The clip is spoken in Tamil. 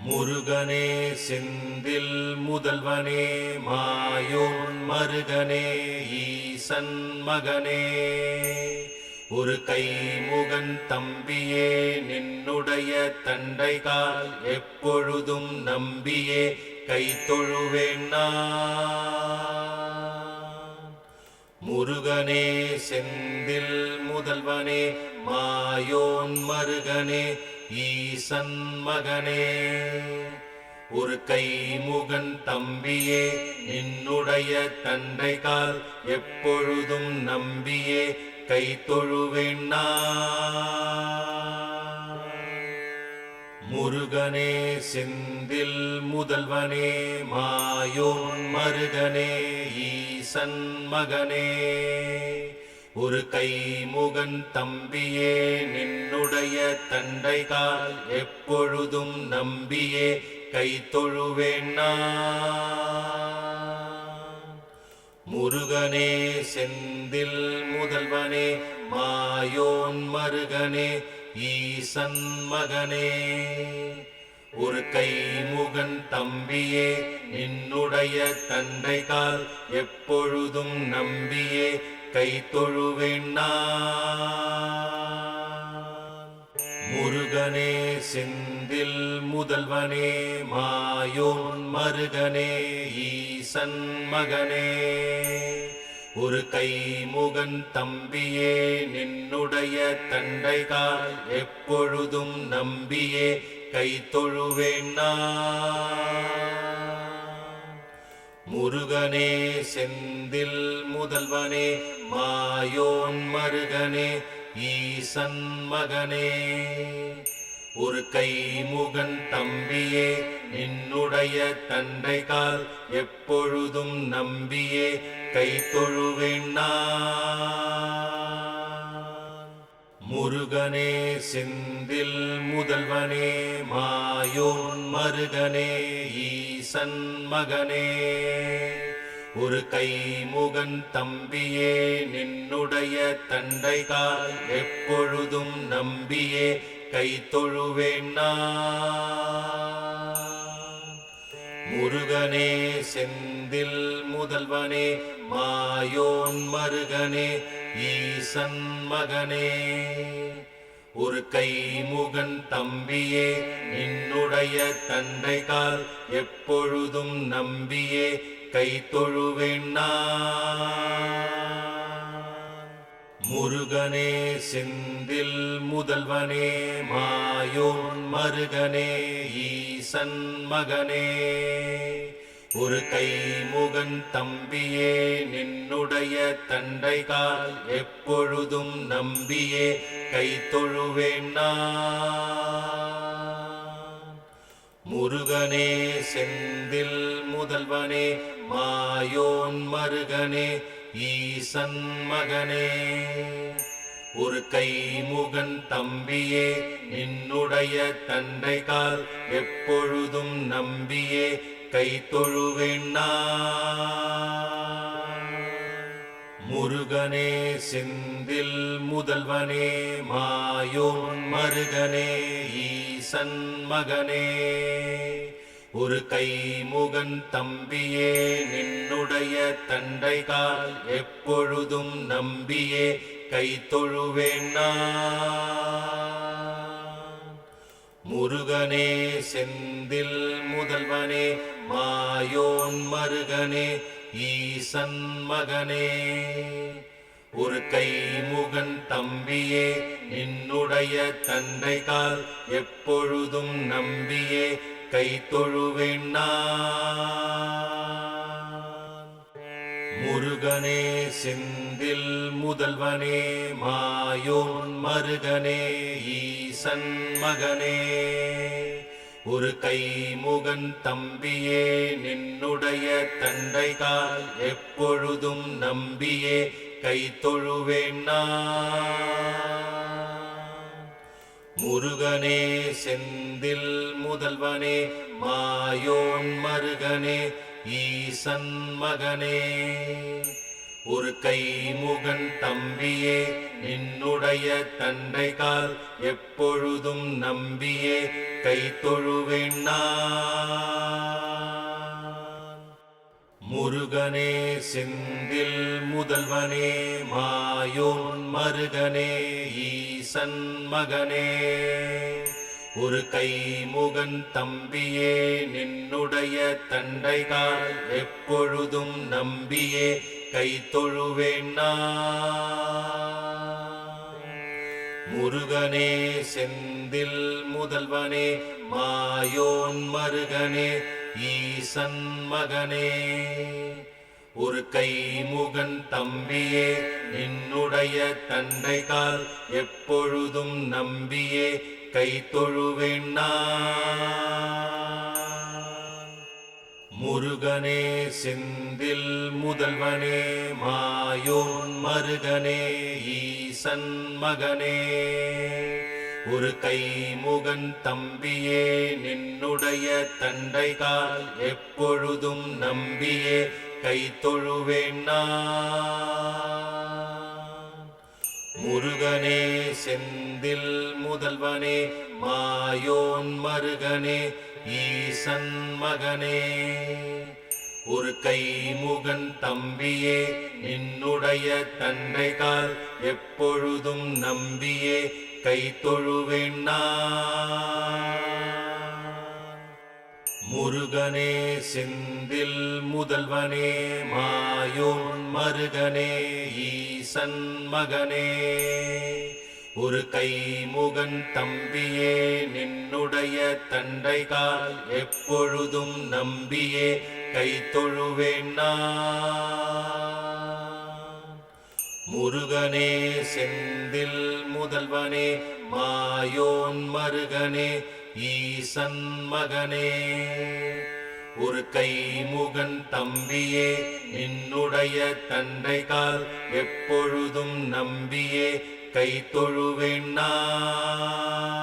முருகனே செந்தில் முதல்வனே மாயோன் மருகனே ஈசன் மகனே ஒரு கைமுகன் தம்பியே நின்னுடைய தண்டைகால் எப்பொழுதும் நம்பியே கை தொழுவேன் நான். முருகனே செந்தில் முதல்வனே மாயோன் மருகனே ஈசன் மகனே ஒரு கைமுகன் தம்பியே நின்னுடைய தண்டைகால் எப்பொழுதும் நம்பியே கை தொழுவேன் நான். முருகனே செந்தில் முதல்வனே மாயோன் மருகனே ஈசன் மகனே ஒரு கைமுகன் தம்பியே நின்னுடைய தண்டைகால் எப்பொழுதும் நம்பியே கை தொழுவேன் நான். முருகனே செந்தில் முதல்வனே மாயோன் மருகனே ஈசன் மகனே ஒரு கைமுகன் தம்பியே நின்னுடைய தண்டைகால் எப்பொழுதும் நம்பியே கை தொழுவேன் நான். முருகனே செந்தில் முதல்வனே மாயோன் மருகனே ஈசன் மகனே ஒரு கைமுகன் தம்பியே நின்னுடைய தண்டைகால் எப்பொழுதும் நம்பியே கை தொழுவேன் நான். முருகனே செந்தில் முதல்வனே மாயோன் மருகனே ஈசன் மகனே ஒரு கைமுகன் தம்பியே நின்னுடைய தண்டைகால் எப்பொழுதும் நம்பியே கை தொழுவேன் நான். முருகனே செந்தில் முதல்வனே மாயோன் மருகனே ஈசன் மகனே ஒரு கைமுகன் தம்பியே நின்னுடைய தண்டைகால் எப்பொழுதும் நம்பியே கை தொழுவேன் நான். முருகனே செந்தில் முதல்வனே மாயோன் மருகனே ஈசன் மகனே ஒரு கைமுகன் தம்பியே நின்னுடைய தண்டைகால் எப்பொழுதும் நம்பியே கை தொழுவேன் நான். முருகனே செந்தில் முதல்வனே மாயோன் மருகனே ஈசன் மகனே ஒரு கைமுகன் தம்பியே நின்னுடைய தண்டைகால் எப்பொழுதும் நம்பியே கை தொழுவேன் நான். முருகனே செந்தில் முதல்வனே மாயோன் மருகனே ஈசன் மகனே ஒரு கைமுகன் தம்பியே நின்னுடைய தண்டைகால் எப்பொழுதும் நம்பியே கை தொழுவேன் நான். முருகனே செந்தில் முதல்வனே மாயோன் மருகனே ஈசன் மகனே ஒரு கைமுகன் தம்பியே நின்னுடைய தண்டைகால் எப்பொழுதும் நம்பியே கை தொழுவேன் நான். முருகனே செந்தில் முதல்வனே மாயோன் மருகனே ஈசன் மகனே ஒரு கைமுகன் தம்பியே நின்னுடைய தண்டைகால் எப்பொழுதும் நம்பியே கை தொழுவேன் நான். முருகனே செந்தில் முதல்வனே மாயோன் மருகனே ஈசன் மகனே ஒரு கைமுகன் தம்பியே நின்னுடைய தண்டைகால் எப்பொழுதும் நம்பியே கை தொழுவேன் நான். முருகனே செந்தில் முதல்வனே மாயோன் மருகனே ஈசன் மகனே ஒரு கைமுகன் தம்பியே நின்னுடைய தண்டை கால் எப்பொழுதும் நம்பியே கை தொழுவேன் நான். முருகனே செந்தில் முதல்வனே மாயோன் மருகனே ஈசன் மகனே, ஒரு கைமுகன் தம்பியே நின்னுடைய தண்டை கால் எப்பொழுதும் நம்பியே கை தொழுவேன் நான். முருகனே செந்தில் முதல்வனே மாயோன் மருகனே ஈசன் மகனே, ஒரு கைமுகன் தம்பியே நின்னுடைய தண்டை கால் எப்பொழுதும் நம்பியே கை தொழுவேன் நான். முருகனே செந்தில் முதல்வனே மாயோன் மருகனே ஈசன் மகனே, ஒரு கைமுகன் தம்பியே நின்னுடைய தண்டை கால் எப்பொழுதும் நம்பியே கை தொழுவேன் நான். முருகனே செந்தில் முதல்வனே மாயோன் மருகனே ஈசன் மகனே, ஒரு கைமுகன் தம்பியே நின்னுடைய தண்டை கால் எப்பொழுதும் நம்பியே கை தொழுவேன் நான். முருகனே செந்தில் முதல்வனே மாயோன் மருகனே ஈசன் மகனே, ஒரு கைமுகன் தம்பியே நின்னுடைய தண்டை கால் எப்பொழுதும் நம்பியே கை தொழுவேன் நான். முருகனே செந்தில் முதல்வனே மாயோன் மருகனே ஈசன் மகனே, ஒரு கைமுகன் தம்பியே நின்னுடைய தண்டை கால் எப்பொழுதும் நம்பியே கை தொழுவேன் நான்.